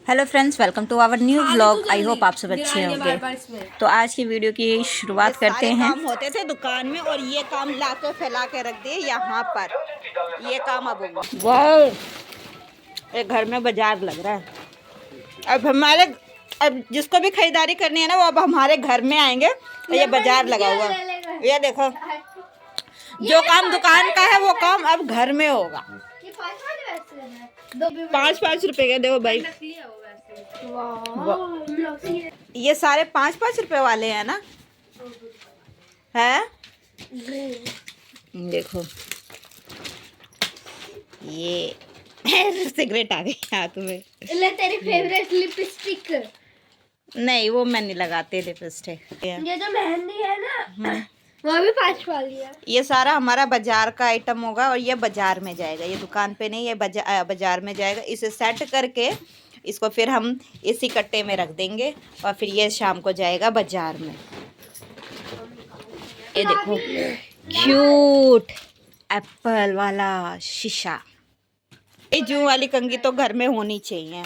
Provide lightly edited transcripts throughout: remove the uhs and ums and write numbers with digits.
Hello friends, welcome to our new vlog. I hope आप सब अच्छे होंगे। तो आज की वीडियो की शुरुआत करते हैं। काम होते थे दुकान में और ये काम ला के फैला के रख दिए यहाँ पर। ये काम अब वाह, ये घर में बाजार लग रहा है। अब जिसको भी खरीदारी करनी है ना, वो अब हमारे घर में आएंगे। तो ये बाजार लगा हुआ, ये देखो, जो काम दुकान का है वो काम अब घर में होगा। 5-5 रुपए के देखो भाई। ये सारे 5-5 रुपए वाले हैं ना, है? देखो ये सिगरेट आ गई हाथ में। तेरी फेवरेट लिपस्टिक? नहीं, वो मैं नहीं लगाती लिपस्टिक। ये जो मेहंदी है ना, वो भी 5 वाली है। ये सारा हमारा बाजार का आइटम होगा और ये बाजार में जाएगा। ये दुकान पे नहीं, ये बाजार में जाएगा। इसे सेट करके इसको फिर हम इसी कट्टे में रख देंगे और फिर ये शाम को जाएगा बाजार में। ये देखो क्यूट एप्पल वाला शीशा। ये जूं वाली कंघी तो घर में होनी चाहिए,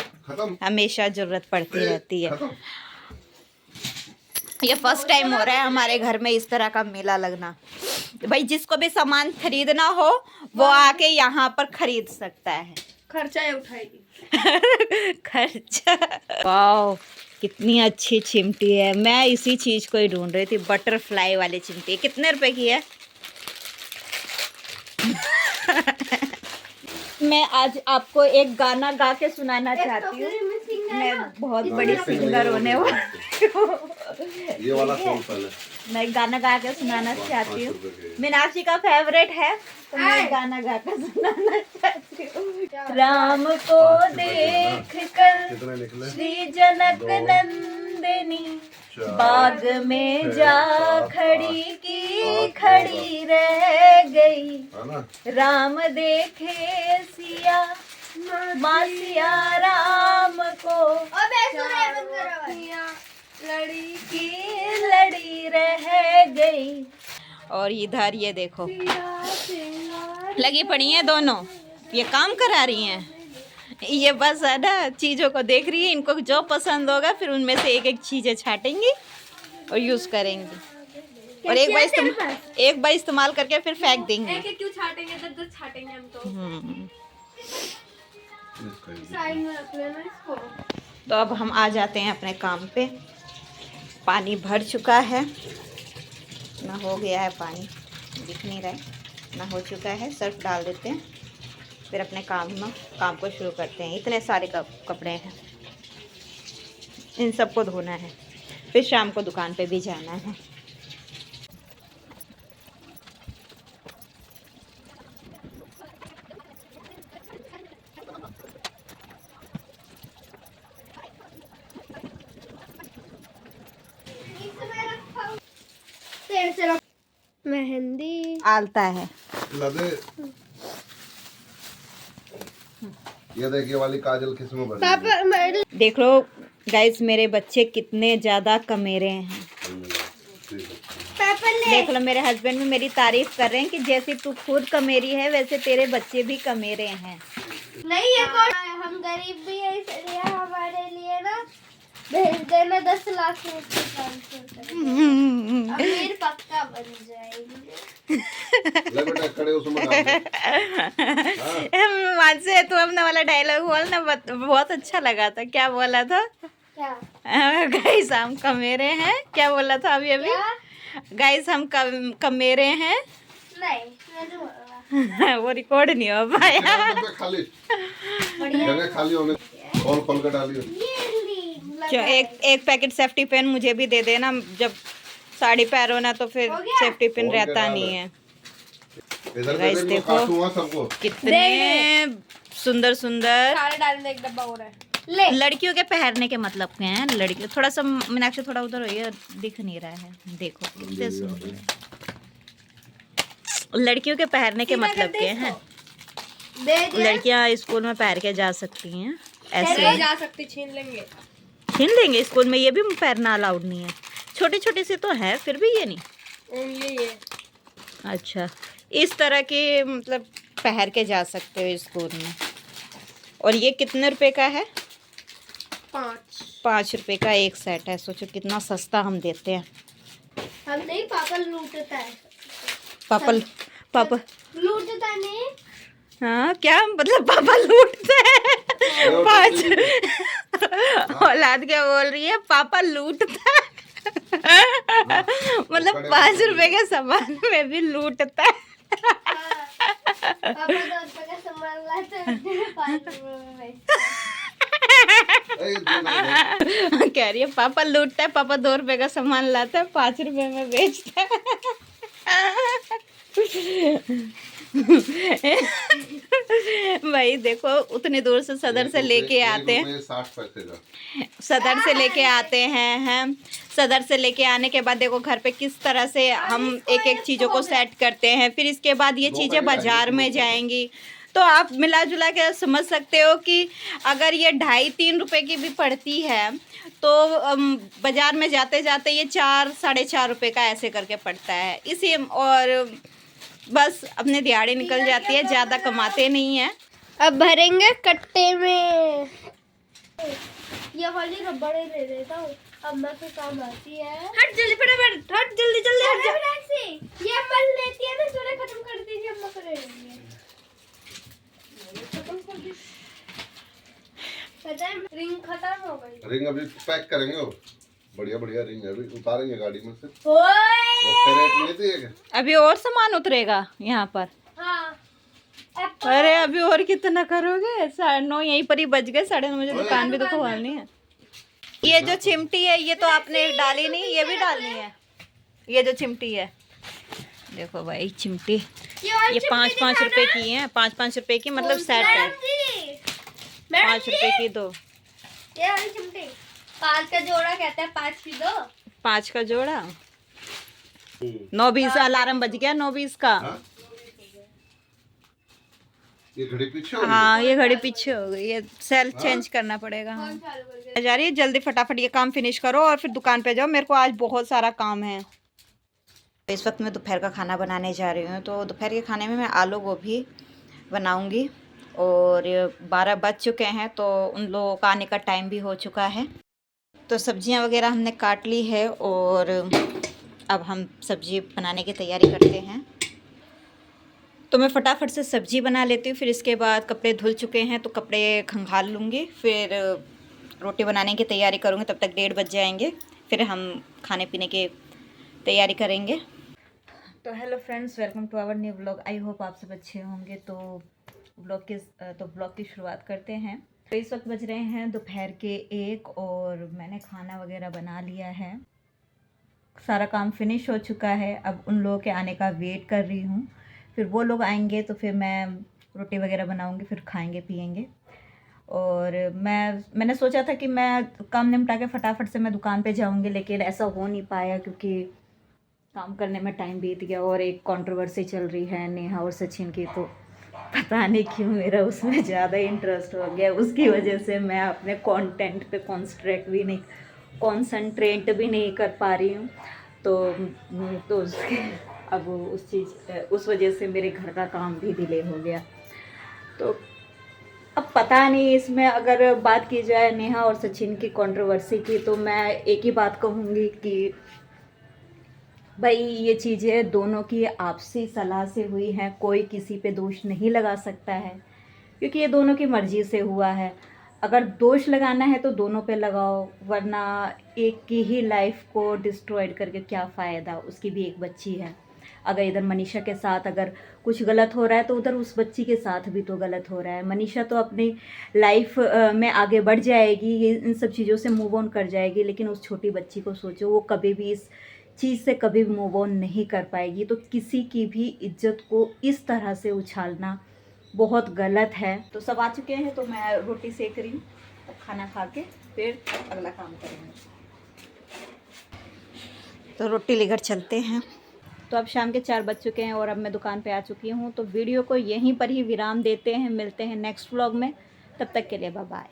हमेशा जरूरत पड़ती रहती है। ये फर्स्ट टाइम हो रहा है हमारे घर में इस तरह का मेला लगना। भाई जिसको भी सामान खरीदना हो वो आके यहाँ पर खरीद सकता है। खर्चा ही उठाएगी। खर्चा। वाह, कितनी अच्छी चिमटी है। मैं इसी चीज को ही ढूंढ रही थी, बटरफ्लाई वाली चिमटी। कितने रुपए की है? मैं आज आपको एक गाना गा के सुनाना चाहती हूँ। मैं बहुत बड़ी सिंगर होने वाली हूँ। ये वाला सॉन्ग पहले मैं गाना गा के सुनाना चाहती हूँ। मीनाक्षी का फेवरेट है तो मैं गाना गा के सुनाना चाहती हूँ। राम को देख कर श्री जनक नंदिनी बाग में जा खड़ी की खड़ी रह गई। राम देखे सिया माँ सिया राम को लड़ी की लड़ी रह गई। और इधर ये देखो लगी पड़ी हैं दोनों, ये काम करा रही हैं। ये बस है ना, चीज़ों को देख रही है, इनको जो पसंद होगा फिर उनमें से एक एक चीज़ें छाटेंगी और यूज़ करेंगी और एक बार इस्तेमाल करके फिर फेंक देंगे। एक क्यों छाटेंगे? 10 छाटेंगे हम तो। साइड में रख लेना इसको। तो अब हम आ जाते हैं अपने काम पे। पानी भर चुका है ना, हो गया है पानी, दिख नहीं रहा है ना, हो चुका है। सर्फ डाल देते हैं, फिर अपने काम को शुरू करते हैं। इतने सारे कपड़े हैं, इन सबको धोना है, फिर शाम को दुकान पे भी जाना है। मेहंदी आलता है। ये देखिए वाली काजल किस्मों बनी। देख लो गाइस, मेरे बच्चे कितने ज़्यादा कमेरे हैं। देख लो, मेरे हस्बैंड भी मेरी तारीफ कर रहे हैं कि जैसे तू खुद कमेरी है वैसे तेरे बच्चे भी कमेरे हैं। नहीं, ये कौन? हम गरीब भी है इसलिए हमारे लिए ना भेज देना 10 लाख अमीर पक्का बन जाएंगे। ले बेटा खड़े उसमें डाल दे। मान से तू अपना वाला डायलॉग बोल ना, बहुत अच्छा लगा था। क्या बोला था? क्या? गाइस हम कमेरे हैं। क्या बोला था अभी? गाइस हम कमेरे हैं। नहीं, मैंने बोला। वो रिकॉर्ड नहीं हो पाया। खाली जगह खाली होने और खोल कर डालिए। एक पैकेट सेफ्टी पिन मुझे भी दे देना। जब साड़ी पहनो ना तो फिर सेफ्टी पिन रहता नहीं है। गाइस देखो सबको कितने सुंदर सुंदर सारे डालने एक डब्बा हो रहा है। लड़कियों के पहनने के मतलब के हैं। लड़की थोड़ा सा मीनाक्षी थोड़ा उधर हो, ये दिख नहीं रहा है। देखो कितने सुंदर लड़कियों के पहनने के मतलब के हैं। लड़कियां स्कूल में पहन के जा सकती हैं, ऐसे जा सकती। छीन लेंगे स्कूल में। ये भी पहनना अलाउड नहीं है। छोटे छोटे से तो है, फिर भी ये नहीं। ओनली ये। अच्छा, इस तरह के मतलब पहन के जा सकते हो स्कूल में। और ये कितने रुपए का है? 5 रुपए का एक सेट है। सोचो कितना सस्ता हम देते हैं। हम नहीं, पापा लूटता है। पापा लूटता नहीं। हाँ क्या मतलब पापा लूटते हैं? 5 औलाद क्या बोल रही है? पापा लूटता है। मतलब 5 रुपए के सामान में भी लूटता है। पापा 2 रुपए का सामान लाते हैं, 5 रुपए में बेचते हैं। कह रही है पापा लूटता है, पापा 2 रुपए का सामान लाता है, 5 रुपए में बेचता है। भाई देखो, उतनी दूर से सदर से लेके आते हैं, 60 पैसे का सदर से लेके आते हैं। सदर से लेके आने के बाद देखो घर पे किस तरह से हम एक एक चीज़ों को सेट करते हैं। फिर इसके बाद ये चीज़ें बाजार में जाएंगी, तो आप मिला जुला के समझ सकते हो कि अगर ये 2.5-3 रुपए की भी पड़ती है तो बाजार में जाते जाते ये 4-4.5 रुपए का ऐसे करके पड़ता है। इसी और बस अपने दिहाड़ी निकल जाती है, ज़्यादा कमाते नहीं हैं। अब भरेंगे कट्टे में। ये वाली रबड़ ले लेता हूँ, अम्मा के काम आती है। हट जल्दी, फटाफट हट, जल्दी जल्दी हट जा। ये मल लेती है ना, चूल्हे खत्म कर दीजिए, अम्मा को ले लेंगे। पता है रिंग खत्म हो गई। रिंग अभी पैक करेंगे वो, बढ़िया बढ़िया रिंग अभी उतारेंगे गाड़ी में से। ओए कैरेट नहीं दिएगा अभी और सामान उतरेगा यहाँ पर। हाँ, अरे अभी और कितना करोगे? 9:30 यहीं पर ही बज गए, 9:30 मुझे दुकान भी तो खोलनी है। ये जो चिमटी है ये तो आपने डाली नहीं, ये भी डालनी है। ये जो चिमटी है देखो भाई, चिमटी ये 5-5 रुपए की है, 5-5 रुपए की, मतलब सेट है। 5 रुपए की 2। ये वाली चिमटी 5 का जोड़ा कहते हैं, 5 की 2। 5 का जोड़ा। 9:20 अलार्म बज गया, 9:20 का। हाँ? ये घड़ी पीछे हो गई? हाँ ये घड़ी पीछे हो गई, ये सेल चेंज करना पड़ेगा। हाँ जा रही है, जल्दी फटाफट ये काम फिनिश करो और फिर दुकान पे जाओ, मेरे को आज बहुत सारा काम है। इस वक्त मैं दोपहर का खाना बनाने जा रही हूँ। तो दोपहर के खाने में मैं आलू गोभी बनाऊँगी और 12 बज चुके हैं, तो उन लोगों का आने का टाइम भी हो चुका है। तो सब्जियाँ वगैरह हमने काट ली है और अब हम सब्जी बनाने की तैयारी करते हैं। तो मैं फटाफट से सब्जी बना लेती हूँ, फिर इसके बाद कपड़े धुल चुके हैं तो कपड़े खंगाल लूँगी, फिर रोटी बनाने की तैयारी करूँगी। तब तक 1:30 बज जाएंगे, फिर हम खाने पीने की तैयारी करेंगे। तो hello friends, welcome to our new vlog. I hope आप सब अच्छे होंगे। तो व्लॉग की शुरुआत करते हैं। तो इस वक्त बज रहे हैं दोपहर के 1 और मैंने खाना वगैरह बना लिया है, सारा काम फिनिश हो चुका है। अब उन लोगों के आने का वेट कर रही हूँ, फिर वो लोग आएंगे तो फिर मैं रोटी वगैरह बनाऊंगी, फिर खाएंगे पिएंगे। और मैंने सोचा था कि मैं काम निपटा के फटाफट से मैं दुकान पे जाऊंगी, लेकिन ऐसा हो नहीं पाया क्योंकि काम करने में टाइम बीत गया। और एक कंट्रोवर्सी चल रही है नेहा और सचिन की, तो पता नहीं क्यों मेरा उसमें ज़्यादा इंटरेस्ट हो गया। उसकी वजह से मैं अपने कंटेंट पे कॉन्सनट्रेट भी नहीं कर पा रही हूँ। तो उसके अब उस वजह से मेरे घर का काम भी डिले हो गया। तो अब पता नहीं, इसमें अगर बात की जाए नेहा और सचिन की कंट्रोवर्सी की, तो मैं एक ही बात कहूँगी कि भाई ये चीज़ें दोनों की आपसी सलाह से हुई हैं, कोई किसी पे दोष नहीं लगा सकता है क्योंकि ये दोनों की मर्ज़ी से हुआ है। अगर दोष लगाना है तो दोनों पे लगाओ, वरना एक की ही लाइफ को डिस्ट्रॉयड करके क्या फ़ायदा। उसकी भी एक बच्ची है, अगर इधर मनीषा के साथ अगर कुछ गलत हो रहा है तो उधर उस बच्ची के साथ भी तो गलत हो रहा है। मनीषा तो अपनी लाइफ में आगे बढ़ जाएगी, ये इन सब चीज़ों से मूव ऑन कर जाएगी, लेकिन उस छोटी बच्ची को सोचो, वो कभी भी इस चीज़ से कभी भी मूव ऑन नहीं कर पाएगी। तो किसी की भी इज्जत को इस तरह से उछालना बहुत गलत है। तो सब आ चुके हैं, तो मैं रोटी सेक रही हूँ, खाना खा के फिर अगला काम करेंगे। तो रोटी लेकर चलते हैं। तो अब शाम के 4 बज चुके हैं और अब मैं दुकान पे आ चुकी हूँ। तो वीडियो को यहीं पर ही विराम देते हैं, मिलते हैं नेक्स्ट व्लॉग में। तब तक के लिए बाय बाय।